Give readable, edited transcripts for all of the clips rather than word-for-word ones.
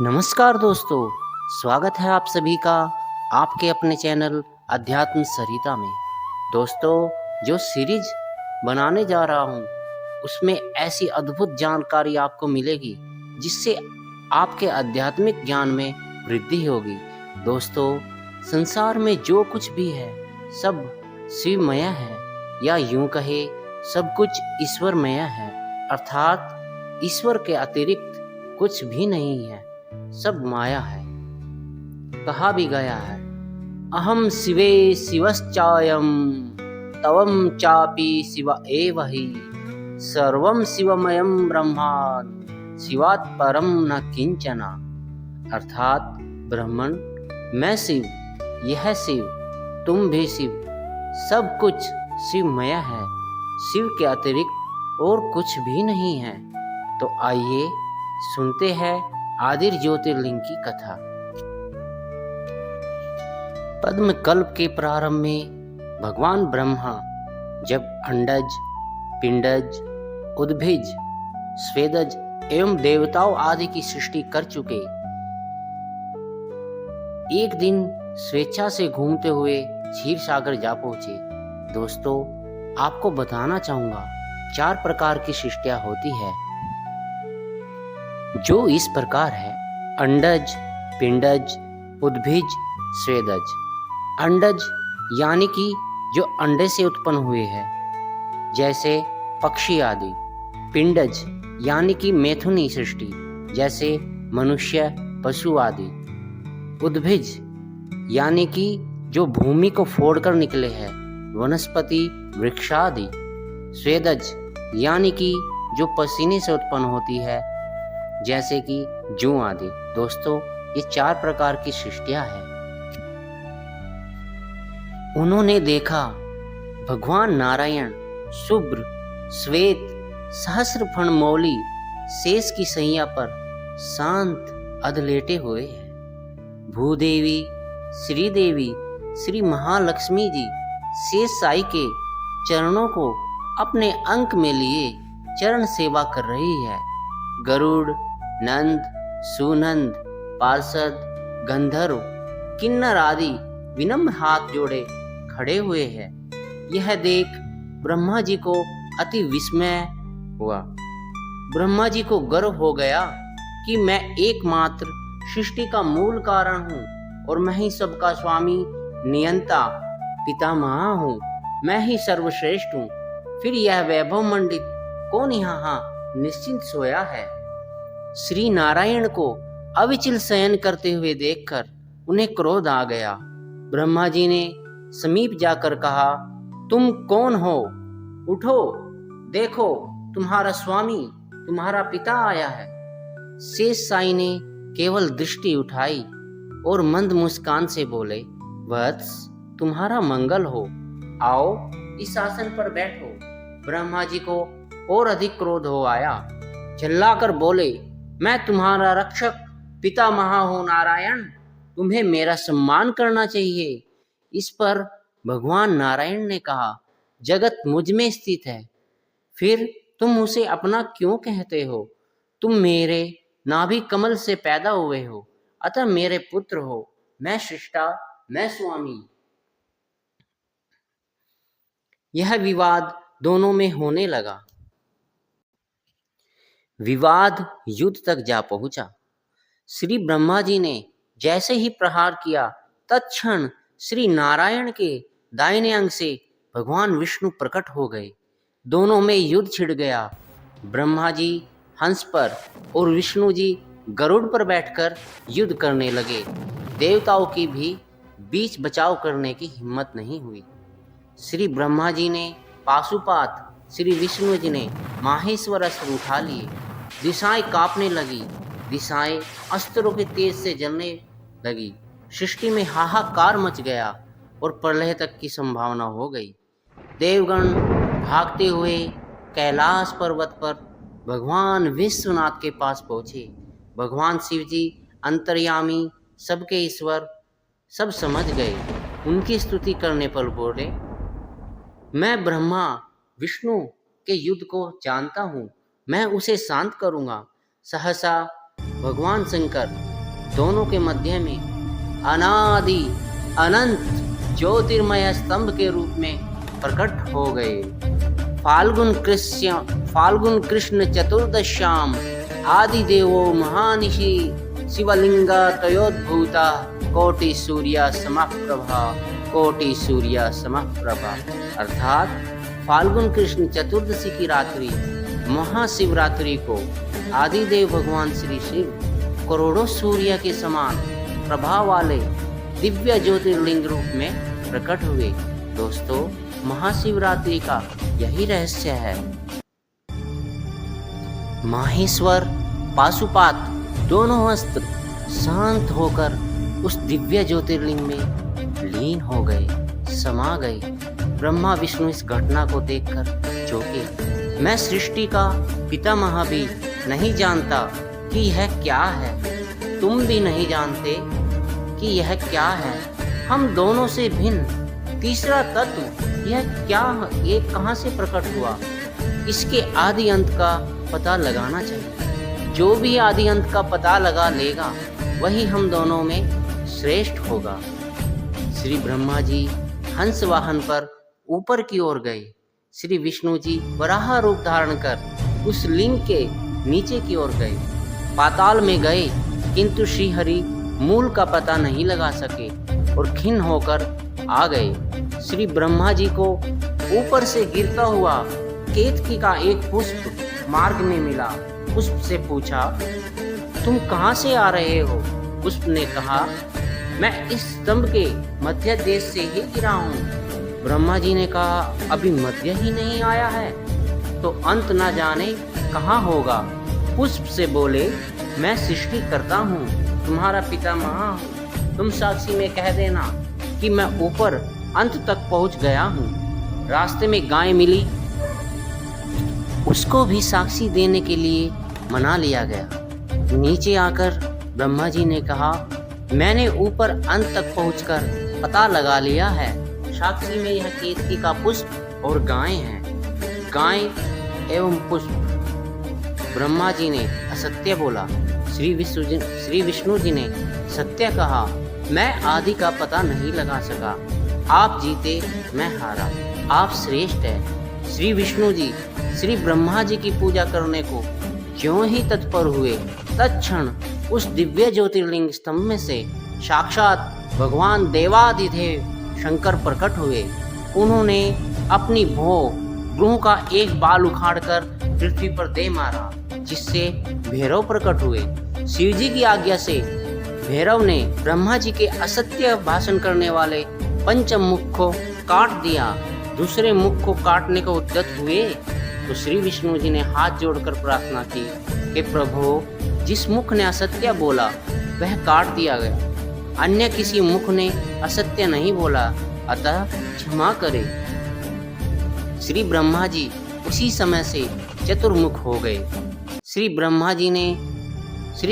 नमस्कार दोस्तों, स्वागत है आप सभी का आपके अपने चैनल अध्यात्म सरिता में। दोस्तों, जो सीरीज बनाने जा रहा हूँ उसमें ऐसी अद्भुत जानकारी आपको मिलेगी जिससे आपके आध्यात्मिक ज्ञान में वृद्धि होगी। दोस्तों, संसार में जो कुछ भी है सब शिवमय है, या यूं कहे सब कुछ ईश्वरमय है, अर्थात ईश्वर के अतिरिक्त कुछ भी नहीं है, सब माया है। कहा भी गया है, अहम शिवे शिवश्चायम तवम चापि शिव एव हि, सर्वम शिवमयम ब्रह्मात् शिवात् परम न किंचना। अर्थात ब्रह्मन, मैं शिव, यह शिव, तुम भी शिव, सब कुछ शिवमय है, शिव के अतिरिक्त और कुछ भी नहीं है। तो आइए सुनते हैं आदिर ज्योतिर्लिंग की कथा। पद्म कल्प के प्रारंभ में भगवान ब्रह्मा जब अंडज, पिंडज, उद्भिज, स्वेदज एवं देवताओं आदि की सृष्टि कर चुके, एक दिन स्वेच्छा से घूमते हुए क्षीर सागर जा पहुंचे। दोस्तों, आपको बताना चाहूंगा 4 प्रकार की सृष्टियां होती है, जो इस प्रकार है: अंडज, पिंडज, उद्भिज, स्वेदज। अंडज यानी कि जो अंडे से उत्पन्न हुए हैं, जैसे पक्षी आदि। पिंडज यानी कि मैथुनी सृष्टि, जैसे मनुष्य, पशु आदि। उद्भिज यानी कि जो भूमि को फोड़कर निकले हैं, वनस्पति, वृक्ष आदि। स्वेदज यानी कि जो पसीने से उत्पन्न होती है, जैसे कि जूं आदि। दोस्तों, ये 4 प्रकार की सृष्टियां हैं। उन्होंने देखा भगवान नारायण शुभ्र, श्वेत, सहस्र फण मौली शेष की सैया पर शांत अधलेटे हुए हैं। भूदेवी, श्रीदेवी, श्री महालक्ष्मी जी शेष साई के चरणों को अपने अंक में लिए चरण सेवा कर रही है। गरुड़, नंद, सुनंद, पार्षद, गंधर्व, किन्नर आदि विनम्र हाथ जोड़े खड़े हुए हैं। यह देख ब्रह्मा जी को अति विस्मय हुआ। ब्रह्मा जी को गर्व हो गया कि मैं एकमात्र सृष्टि का मूल कारण हूँ और मैं ही सबका स्वामी, नियंता, पितामह हूँ। मैं ही सर्वश्रेष्ठ हूँ। फिर यह वैभव मंडित कौन यहाँ निश्चिंत सोया है? श्री नारायण को अविचल शयन करते हुए देखकर उन्हें क्रोध आ गया। ब्रह्मा जी ने समीप जाकर कहा, तुम कौन हो? उठो, देखो, तुम्हारा स्वामी, तुम्हारा पिता आया है। शेष साई ने केवल दृष्टि उठाई और मंद मुस्कान से बोले, वत्स, तुम्हारा मंगल हो, आओ इस आसन पर बैठो। ब्रह्मा जी को और अधिक क्रोध हो आया। चिल्लाकर बोले, मैं तुम्हारा रक्षक पितामह हूँ नारायण, तुम्हें मेरा सम्मान करना चाहिए। इस पर भगवान नारायण ने कहा, जगत मुझ में स्थित है, फिर तुम उसे अपना क्यों कहते हो? तुम मेरे नाभि कमल से पैदा हुए हो, अतः मेरे पुत्र हो। मैं सृष्टा, मैं स्वामी। यह विवाद दोनों में होने लगा। विवाद युद्ध तक जा पहुंचा। श्री ब्रह्मा जी ने जैसे ही प्रहार किया, तत्क्षण श्री नारायण के दाहिने अंग से भगवान विष्णु प्रकट हो गए। दोनों में युद्ध छिड़ गया। ब्रह्मा जी हंस पर और विष्णु जी गरुड़ पर बैठकर युद्ध करने लगे। देवताओं की भी बीच बचाव करने की हिम्मत नहीं हुई। श्री ब्रह्मा जी ने पाशुपात, श्री विष्णु जी ने माहेश्वर अस्त्र उठा लिए। दिशाएं कांपने लगी, दिशाएं अस्त्रों के तेज से जलने लगी। सृष्टि में हाहाकार मच गया और प्रलय तक की संभावना हो गई। देवगण भागते हुए कैलाश पर्वत पर भगवान विश्वनाथ के पास पहुंचे। भगवान शिव जी अंतर्यामी, सबके ईश्वर, सब समझ गए। उनकी स्तुति करने पर बोले, मैं ब्रह्मा विष्णु के युद्ध को जानता हूँ, मैं उसे शांत करूँगा। सहसा भगवान शंकर दोनों के मध्य में अनादि अनंत ज्योतिर्मय स्तंभ के रूप में प्रकट हो गए। फाल्गुन कृष्ण चतुर्दश्याम आदिदेवो महानिशि शिवलिंगा तयोद्भूता कोटि सूर्य समप्रभा कोटि सूर्य समप्रभा। अर्थात फाल्गुन कृष्ण चतुर्दशी की रात्रि महाशिवरात्रि को आदिदेव भगवान श्री शिव करोड़ों सूर्य के समान प्रभाव वाले दिव्य ज्योतिर्लिंग रूप में प्रकट हुए। दोस्तों, महाशिवरात्रि का यही रहस्य है। माहेश्वर पाशुपात दोनों अस्त्र शांत होकर उस दिव्य ज्योतिर्लिंग में लीन हो गए, समा गए। ब्रह्मा विष्णु इस घटना को देखकर चौंके। मैं सृष्टि का पितामह भी नहीं जानता कि यह क्या है, तुम भी नहीं जानते कि यह क्या है। हम दोनों से भिन्न तीसरा तत्व ये कहाँ से प्रकट हुआ? इसके आदि अंत का पता लगाना चाहिए। जो भी आदि अंत का पता लगा लेगा वही हम दोनों में श्रेष्ठ होगा। श्री ब्रह्मा जी हंस वाहन पर ऊपर की ओर गए। श्री विष्णु जी वराह रूप धारण कर उस लिंग के नीचे की ओर गए। पाताल में गए, किंतु श्री हरि मूल का पता नहीं लगा सके और खिन्न होकर आ गए। श्री ब्रह्मा जी को ऊपर से गिरता हुआ केतकी का एक पुष्प मार्ग में मिला। पुष्प से पूछा, तुम कहाँ से आ रहे हो? पुष्प ने कहा, मैं इस स्तंभ के मध्य देश से ही गिरा हूँ। ब्रह्मा जी ने कहा, अभी मध्य ही नहीं आया है तो अंत ना जाने कहाँ होगा। पुष्प से बोले, मैं सृष्टि करता हूँ, तुम्हारा पितामह हूँ। तुम साक्षी में कह देना कि मैं ऊपर अंत तक पहुँच गया हूँ। रास्ते में गाय मिली, उसको भी साक्षी देने के लिए मना लिया गया। नीचे आकर ब्रह्मा जी ने कहा, मैंने ऊपर अंत तक पहुंचकर पता लगा लिया है। साक्षी में यह केतकी का पुष्प और गाय हैं। गाय एवं पुष्प। ब्रह्मा जी ने असत्य बोला। श्री विष्णु जी ने सत्य कहा, मैं आदि का पता नहीं लगा सका। आप जीते, मैं हारा। आप श्रेष्ठ है। श्री विष्णु जी श्री ब्रह्मा जी की पूजा करने को ज्यों ही तत्पर हुए, तत्क्षण उस दिव्य ज्योतिर्लिंग स्तंभ में से साक्षात भगवान देवाधिदेव शंकर प्रकट हुए। उन्होंने अपनी भ्रूण का एक बाल उखाड़कर पृथ्वी पर दे मारा, जिससे भैरव प्रकट हुए। शिव जी की आज्ञा से भैरव ने ब्रह्मा जी के असत्य भाषण करने वाले पंचम मुख को काट दिया। दूसरे मुख को काटने को उद्यत हुए तो श्री विष्णु जी ने हाथ जोड़कर प्रार्थना की कि प्रभु, जिस मुख ने असत्य बोला वह काट दिया गया, अन्य किसी मुख ने असत्य नहीं बोला, अतः क्षमा करे। श्री ब्रह्मा जी उसी समय से चतुर्मुख हो गए। श्री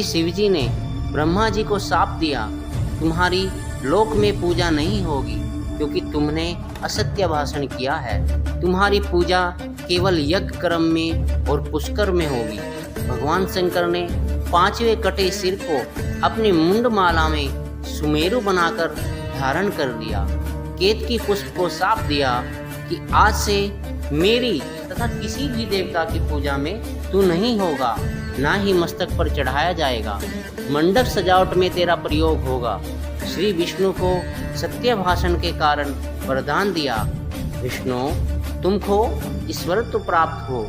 शिव जी ने ब्रह्मा जी को शाप दिया, तुम्हारी लोक में पूजा नहीं होगी क्योंकि तुमने असत्य भाषण किया है। तुम्हारी पूजा केवल यज्ञ कर्म में और पुष्कर में होगी। भगवान शंकर ने 5वें कटे सिर को अपनी मुंडमाला में सुमेरु बनाकर धारण कर लिया। केतकी पुष्प को शाप दिया कि आज से मेरी तथा किसी भी देवता की पूजा में तू नहीं होगा, ना ही मस्तक पर चढ़ाया जाएगा। मंडप सजावट में तेरा प्रयोग होगा। श्री विष्णु को सत्य भाषण के कारण वरदान दिया, विष्णु तुमको ईश्वरत्व प्राप्त हो,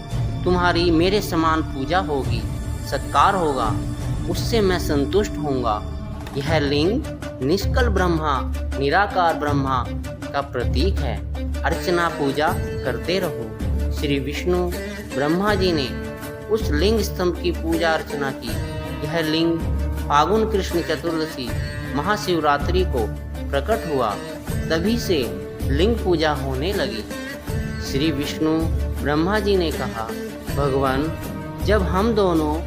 तुम्हारी मेरे समान पूजा होगी, सत्कार होगा, उससे मैं संतुष्ट होऊंगा। यह लिंग निष्कल ब्रह्मा, निराकार ब्रह्मा का प्रतीक है। अर्चना पूजा करते रहो। श्री विष्णु ब्रह्मा जी ने उस लिंग स्तंभ की पूजा अर्चना की। यह लिंग फाल्गुन कृष्ण चतुर्दशी महाशिवरात्रि को प्रकट हुआ, तभी से लिंग पूजा होने लगी। श्री विष्णु ब्रह्मा जी ने कहा, भगवान, जब हम दोनों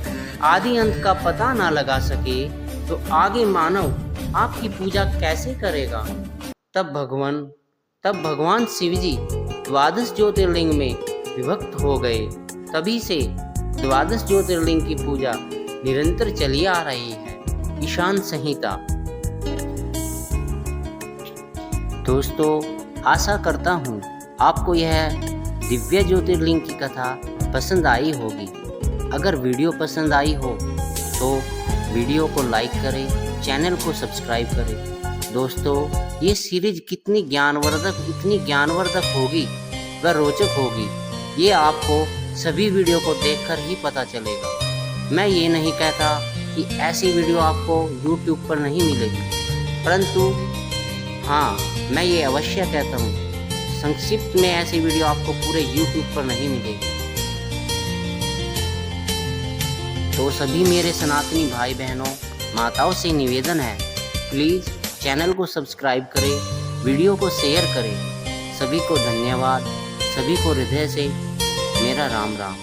आदि अंत का पता ना लगा सके तो आगे मानव आपकी पूजा कैसे करेगा? तब भगवान शिव जी 12 ज्योतिर्लिंग में विभक्त हो गए। तभी से 12 ज्योतिर्लिंग की पूजा निरंतर चली आ रही है। ईशान संहिता। दोस्तों, आशा करता हूँ आपको यह दिव्य ज्योतिर्लिंग की कथा पसंद आई होगी। अगर वीडियो पसंद आई हो तो वीडियो को लाइक करें, चैनल को सब्सक्राइब करें। दोस्तों, ये सीरीज कितनी ज्ञानवर्धक होगी व रोचक होगी, ये आपको सभी वीडियो को देखकर ही पता चलेगा। मैं ये नहीं कहता कि ऐसी वीडियो आपको YouTube पर नहीं मिलेगी, परंतु हाँ, मैं ये अवश्य कहता हूँ संक्षिप्त में ऐसी वीडियो आपको पूरे YouTube पर नहीं मिलेगी। तो सभी मेरे सनातनी भाई बहनों, माताओं से निवेदन है, प्लीज़ चैनल को सब्सक्राइब करें, वीडियो को शेयर करें। सभी को धन्यवाद, सभी को हृदय से मेरा राम राम।